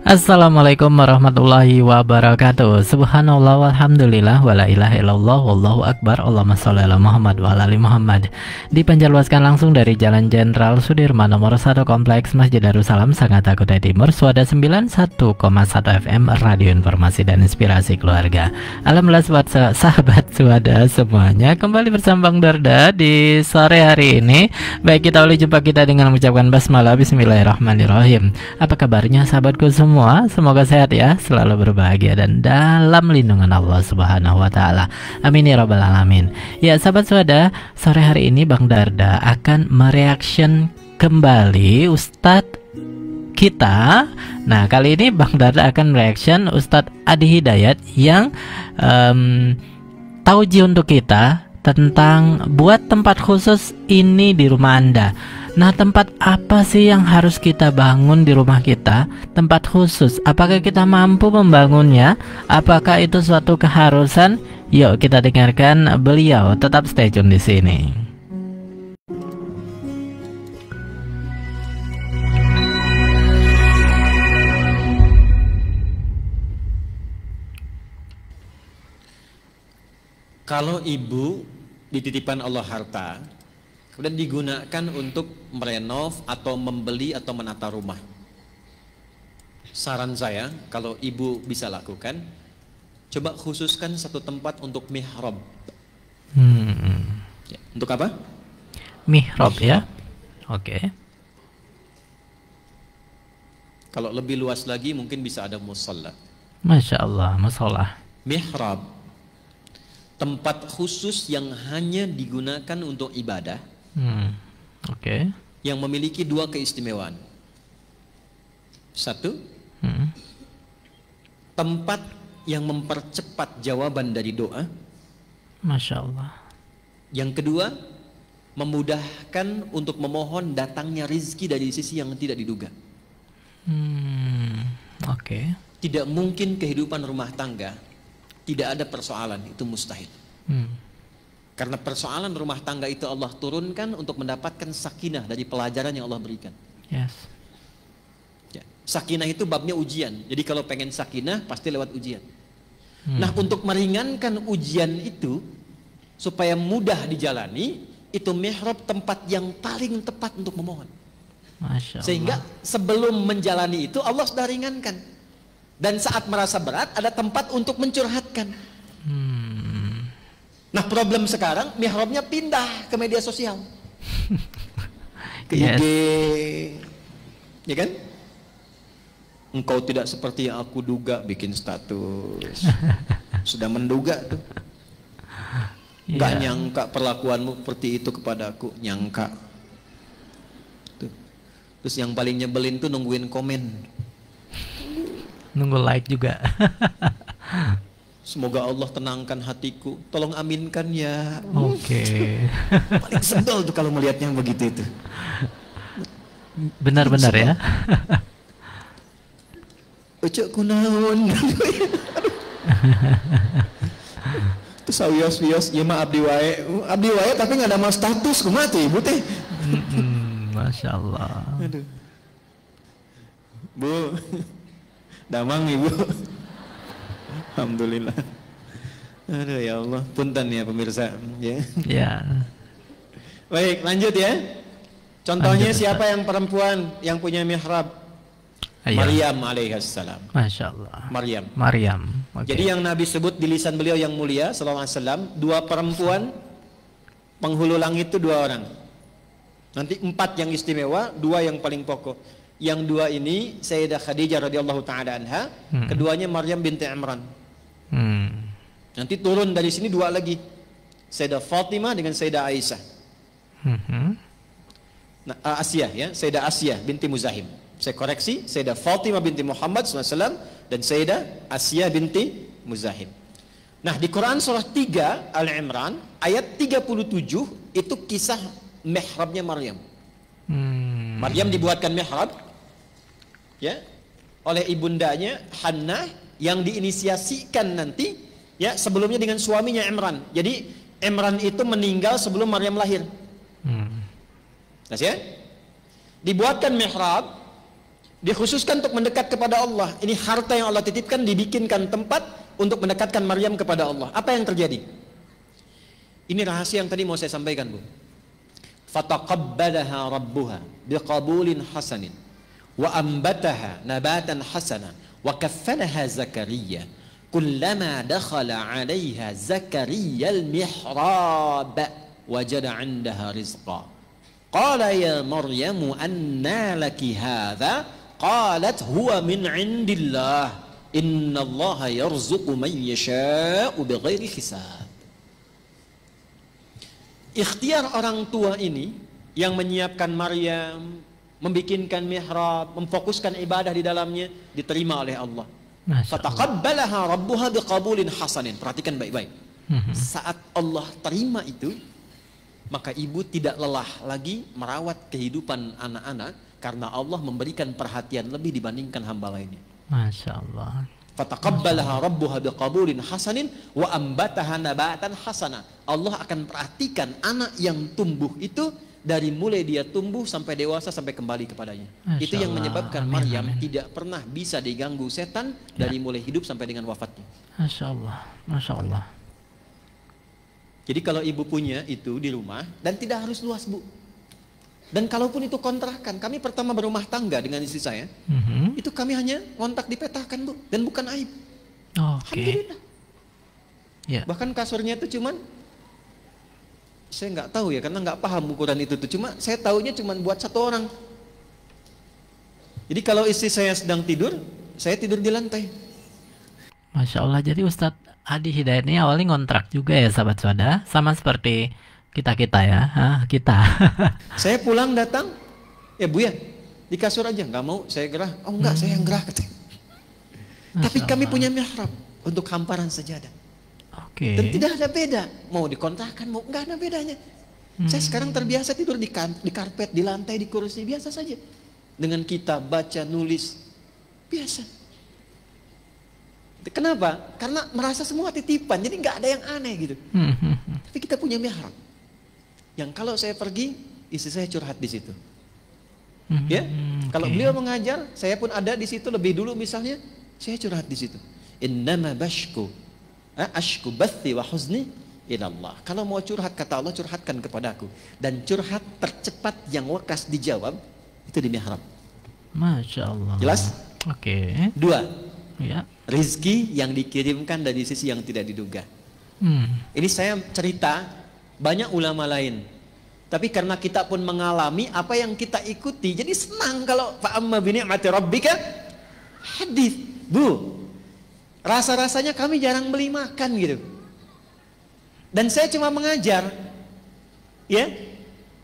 Assalamualaikum warahmatullahi wabarakatuh. Subhanallah walhamdulillah wala ilaha illallah wallahu akbar. Allahumma sholli ala Muhammad wa ala ali Muhammad. Dipancarluaskan langsung dari Jalan Jenderal Sudirman nomor 1 Kompleks Masjid Darussalam, Sangatta, Kutai Timur, Suada 91,1 FM Radio Informasi dan Inspirasi Keluarga. Alhamdulillah sahabat Suada semuanya, kembali bersama Bang Darda di sore hari ini. Baik, kita awali jumpa kita dengan mengucapkan basmalah. Bismillahirrahmanirrahim. Apa kabarnya sahabatku semua? Semoga sehat ya, selalu berbahagia dan dalam lindungan Allah Subhanahu wa taala. Amin ya rabbal alamin. Ya sahabat Suada, sore hari ini Bang Darda akan mereaction kembali Ustadz kita. Nah, kali ini Bang Darda akan mereaction Ustadz Adi Hidayat yang tauji untuk kita tentang buat tempat khusus ini di rumah Anda. Nah, tempat apa sih yang harus kita bangun di rumah kita? Tempat khusus, apakah kita mampu membangunnya? Apakah itu suatu keharusan? Yuk kita dengarkan beliau. Tetap stay tune di sini. Kalau ibu dititipkan Allah harta, kemudian digunakan untuk merenov atau membeli atau menata rumah, saran saya kalau ibu bisa lakukan, coba khususkan satu tempat untuk mihrab. Ya, untuk apa? Mihrab ya. Oke. Kalau lebih luas lagi mungkin bisa ada musalla. Masya Allah, masalah. Mihrab, tempat khusus yang hanya digunakan untuk ibadah. Oke. Yang memiliki dua keistimewaan. Satu, tempat yang mempercepat jawaban dari doa. Masya Allah. Yang kedua, memudahkan untuk memohon datangnya rizki dari sisi yang tidak diduga. Oke. Tidak mungkin kehidupan rumah tangga tidak ada persoalan, itu mustahil. Karena persoalan rumah tangga itu Allah turunkan untuk mendapatkan sakinah dari pelajaran yang Allah berikan. Yes. Ya, sakinah itu babnya ujian. Jadi kalau pengen sakinah pasti lewat ujian. Nah, untuk meringankan ujian itu supaya mudah dijalani, itu mihrab tempat yang paling tepat untuk memohon. Masya Allah. Sehingga sebelum menjalani itu Allah sudah ringankan. Dan saat merasa berat ada tempat untuk mencurhatkan. Nah, problem sekarang mihrabnya pindah ke media sosial, ke IG, ya kan? Engkau tidak seperti yang aku duga, bikin status. Sudah menduga tuh. Nggak nyangka perlakuanmu seperti itu kepada aku, nyangka. Tuh. Terus yang paling nyebelin tuh nungguin komen. Nunggu like juga. Semoga Allah tenangkan hatiku, tolong aminkan ya. Oke. Paling sebel tuh kalau melihatnya begitu itu. Benar-benar ya. Ucuk kunaon. Terus sawios-wios, ya mah abdi wae tapi nggak ada mau status, kumaha tuh ibu teh. Masya Allah. Aduh. Bu, damang ibu. Alhamdulillah. Aduh ya Allah, punten ya pemirsa. Ya. Ya. Baik, lanjut ya. Contohnya Lanjut, siapa yang perempuan yang punya mihrab? Ayo. Maryam alaihissalam. Masya Allah. Maryam. Okay. Jadi yang Nabi sebut di lisan beliau yang mulia sallallahu alaihi wasallam, dua perempuan penghulu langit itu dua orang. Nanti empat yang istimewa, dua yang paling pokok. Yang dua ini Sayyidah Khadijah radhiyallahu taala anha, keduanya Maryam binti Imran. Nanti turun dari sini dua lagi, Sayyidah Fatimah dengan Sayyidah Aisyah. Nah, Asiyah ya, Sayyidah Asiyah binti Muzahim. Saya koreksi, Sayyidah Fatimah binti Muhammad SAW dan Sayyidah Asiyah binti Muzahim. Nah, di Quran surah 3 Al-Imran ayat 37 itu kisah mihrabnya Maryam. Maryam dibuatkan mihrab ya oleh ibundanya Hannah yang diinisiasikan nanti ya sebelumnya dengan suaminya Imran. Jadi Imran itu meninggal sebelum Maryam lahir. Ya? Dibuatkan mihrab Dikhususkan untuk mendekat kepada Allah. Ini harta yang Allah titipkan, dibikinkan tempat untuk mendekatkan Maryam kepada Allah. Apa yang terjadi? Ini rahasia yang tadi mau saya sampaikan, Bu. Fataqabbalaha rabbuha biqabulin hasanin wa ambataha nabatan hasana wa kaffalaha Zakaria kullama dakhala 'alaiha Zakaria al-mihrab wajada 'indaha rizqa qala ya Maryamu anna laki hadha qalat huwa min 'indillah innallaha yarzuqu man yasha'u bighairi hisab. Ikhtiar orang tua ini yang menyiapkan Maryam, membikinkan mihrab, memfokuskan ibadah di dalamnya, diterima oleh Allah. Fataqabbalaha rabbuha biqabulin hasanin. Perhatikan baik-baik. Saat Allah terima itu, maka ibu tidak lelah lagi merawat kehidupan anak-anak karena Allah memberikan perhatian lebih dibandingkan hamba lainnya. Masya Allah. Fataqabbalaha rabbuha biqabulin hasanin wa ambataha nabatan hasana. Allah akan perhatikan anak yang tumbuh itu dari mulai dia tumbuh sampai dewasa sampai kembali kepadanya. Itu yang menyebabkan Maryam tidak pernah bisa diganggu setan dari mulai hidup sampai dengan wafatnya. Masya Allah, Masya Allah. Jadi kalau ibu punya itu di rumah dan tidak harus luas, Bu. Dan kalaupun itu kontrakan, kami pertama berumah tangga dengan istri saya, itu kami hanya kontak dipetakan, Bu, dan bukan aib. Alhamdulillah. Yeah. Bahkan kasurnya itu cuman, saya nggak tahu ya, karena nggak paham ukuran itu tuh. Cuma saya tahunya cuma buat satu orang. Jadi kalau istri saya sedang tidur, saya tidur di lantai. Masya Allah. Jadi Ustadz Adi Hidayat ini awalnya ngontrak juga ya, sahabat Suada, sama seperti kita ya, kita. Saya pulang datang, ya Bu ya, di kasur aja, nggak mau saya gerah. Oh enggak, saya yang gerah katanya. Tapi kami punya mihrab untuk hamparan sajadah. Dan tidak ada beda, mau dikontrakan, mau nggak ada bedanya. Saya sekarang terbiasa tidur di karpet, di lantai, di kursi, biasa saja. Dengan kitab, baca, nulis, biasa. Kenapa? Karena merasa semua titipan, jadi nggak ada yang aneh gitu. Tapi kita punya mihrab. Yang kalau saya pergi, istri saya curhat di situ. Ya, kalau beliau mengajar, saya pun ada di situ lebih dulu misalnya, saya curhat di situ. Innama bashku, ashku bathi wa huzni ilallah. Kalau mau curhat kata Allah, curhatkan kepadaku. Dan curhat tercepat yang wakas dijawab itu di mihrab. Masya Allah. Jelas? Oke. Dua. Ya. Rizki yang dikirimkan dari sisi yang tidak diduga. Ini saya cerita. Banyak ulama lain. Tapi karena kita pun mengalami apa yang kita ikuti, jadi senang kalau fa'amma bi ni'mati rabbika hadits. Bu, rasa-rasanya kami jarang beli makan gitu. Dan saya cuma mengajar. Ya.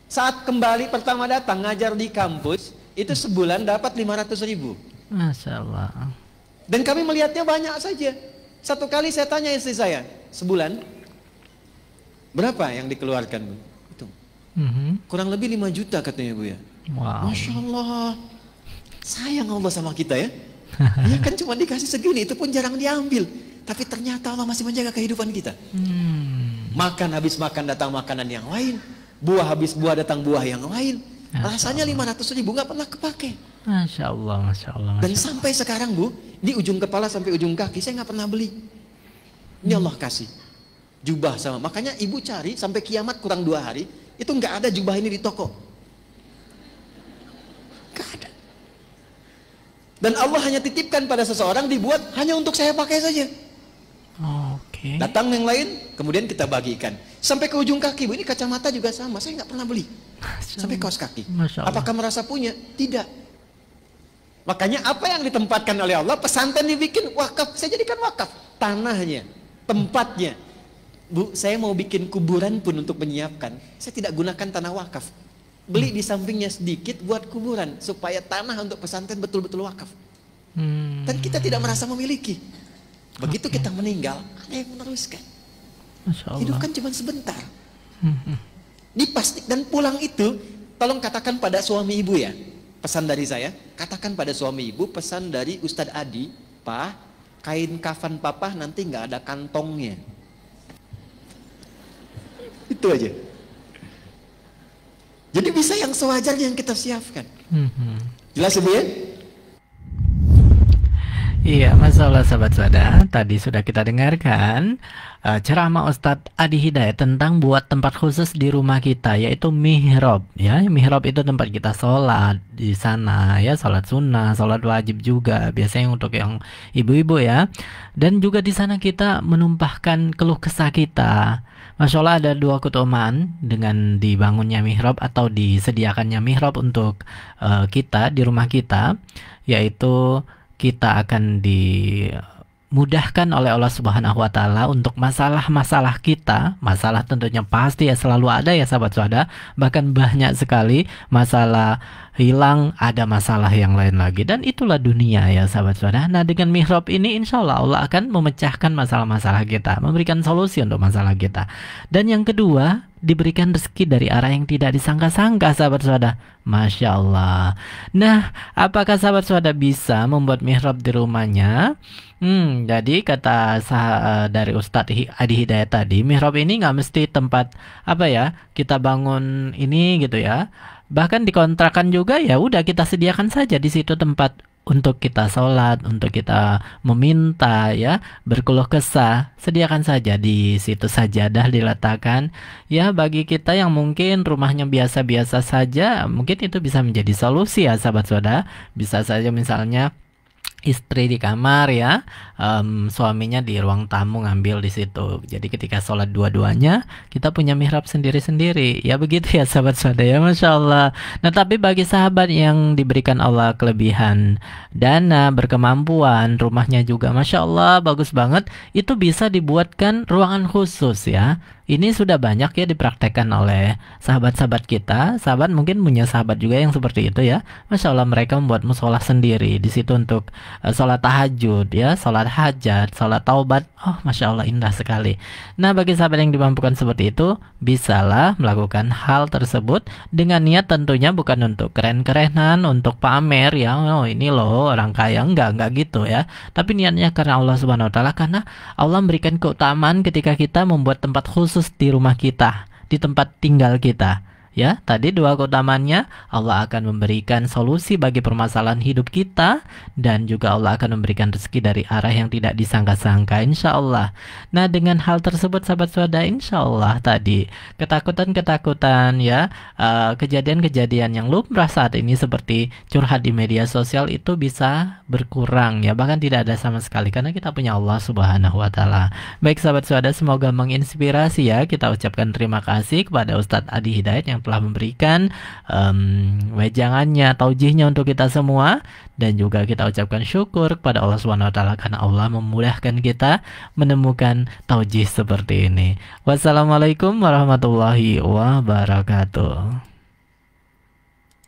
Saat kembali pertama datang ngajar di kampus, itu sebulan dapat 500.000. Masya Allah. Dan kami melihatnya banyak saja. Satu kali saya tanya istri saya, sebulan berapa yang dikeluarkan, Bu? Itu. Kurang lebih 5 juta katanya, Bu ya. Wow. Masya Allah. Sayang Allah sama kita ya. Ya kan cuma dikasih segini, itu pun jarang diambil. Tapi ternyata Allah masih menjaga kehidupan kita. Makan habis makan datang makanan yang lain. Buah habis buah datang buah yang lain. Rasanya 500.000 nggak pernah kepake. Masya Allah, Masya Allah. Dan sampai sekarang, Bu, di ujung kepala sampai ujung kaki saya nggak pernah beli. Ini Allah kasih. Jubah sama, makanya ibu cari sampai kiamat kurang 2 hari, itu nggak ada jubah ini di toko. Nggak ada. Dan Allah hanya titipkan pada seseorang, dibuat hanya untuk saya pakai saja. Datang yang lain, kemudian kita bagikan. Sampai ke ujung kaki, Bu, ini kacamata juga sama, saya nggak pernah beli. Sampai kaos kaki. Apakah merasa punya? Tidak. Makanya apa yang ditempatkan oleh Allah, pesantren dibikin wakaf, saya jadikan wakaf. Tanahnya, tempatnya. Bu, saya mau bikin kuburan pun untuk menyiapkan. Saya tidak gunakan tanah wakaf. Beli di sampingnya sedikit buat kuburan supaya tanah untuk pesantren betul-betul wakaf. Dan kita tidak merasa memiliki. Begitu kita meninggal, ada yang meneruskan. Hidup kan cuma sebentar. Dipastikan dan pulang itu, tolong katakan pada suami ibu ya. Pesan dari saya, katakan pada suami ibu, pesan dari Ustadz Adi, Pak, kain kafan papa nanti nggak ada kantongnya. Itu aja. Jadi bisa yang sewajarnya yang kita siapkan. Jelas Ibu ya? Iya, masalah sahabat Swada, tadi sudah kita dengarkan ceramah Ustadz Adi Hidayat tentang buat tempat khusus di rumah kita, yaitu mihrab. Ya, mihrab itu tempat kita sholat di sana, ya, sholat sunnah, sholat wajib juga, biasanya untuk yang ibu-ibu ya. Dan juga di sana kita menumpahkan keluh kesah kita. Masya Allah, ada dua keutamaan dengan dibangunnya mihrab atau disediakannya mihrab untuk kita di rumah kita, yaitu kita akan dimudahkan oleh Allah Subhanahu wa taala untuk masalah-masalah kita. Masalah tentunya pasti ya, selalu ada ya sahabat suhada, bahkan banyak sekali masalah hilang, ada masalah yang lain lagi, dan itulah dunia ya sahabat suhada. Nah, dengan mihrab ini insya Allah akan memecahkan masalah-masalah kita, memberikan solusi untuk masalah kita. Dan yang kedua, diberikan rezeki dari arah yang tidak disangka-sangka sahabat suhada. Masya Allah. Nah, apakah sahabat suhada bisa membuat mihrab di rumahnya? Jadi kata dari Ustadz Adi Hidayat tadi, mihrab ini nggak mesti tempat apa ya, kita bangun ini gitu ya. Bahkan dikontrakan juga ya udah kita sediakan saja di situ tempat untuk kita sholat, untuk kita meminta ya, berkeluh kesah, sediakan saja di situ sajadah diletakkan. Ya, bagi kita yang mungkin rumahnya biasa-biasa saja, mungkin itu bisa menjadi solusi ya sahabat saudara. Bisa saja misalnya istri di kamar ya, suaminya di ruang tamu ngambil di situ. Jadi ketika sholat dua-duanya kita punya mihrab sendiri-sendiri. Ya begitu ya sahabat sahabat ya, Masya Allah. Nah, tapi bagi sahabat yang diberikan Allah kelebihan dana, berkemampuan, rumahnya juga Masya Allah bagus banget, itu bisa dibuatkan ruangan khusus ya. Ini sudah banyak ya dipraktekkan oleh sahabat-sahabat kita. Sahabat mungkin punya sahabat juga yang seperti itu ya. Masya Allah, mereka membuat musola sendiri di situ untuk sholat tahajud ya, sholat hajat, sholat taubat. Oh, Masya Allah, indah sekali. Nah, bagi sahabat yang dimampukan seperti itu, bisalah melakukan hal tersebut dengan niat tentunya bukan untuk keren-kerenan, untuk pamer ya. Oh, ini loh orang kaya, enggak gitu ya. Tapi niatnya karena Allah Subhanahu wa taala, karena Allah memberikan keutamaan ketika kita membuat tempat khusus di rumah kita, di tempat tinggal kita. Ya, tadi dua keutamaannya, Allah akan memberikan solusi bagi permasalahan hidup kita, dan juga Allah akan memberikan rezeki dari arah yang tidak disangka-sangka, insya Allah. Nah, dengan hal tersebut sahabat suhada, insya Allah tadi ketakutan-ketakutan ya, kejadian-kejadian yang lumrah saat ini seperti curhat di media sosial itu bisa berkurang ya, bahkan tidak ada sama sekali karena kita punya Allah Subhanahu wa taala. Baik sahabat suhada, semoga menginspirasi ya. Kita ucapkan terima kasih kepada Ustadz Adi Hidayat yang telah memberikan wejangannya, taujihnya untuk kita semua, dan juga kita ucapkan syukur kepada Allah Subhanahu wa taala karena Allah memudahkan kita menemukan taujih seperti ini. Wassalamualaikum warahmatullahi wabarakatuh.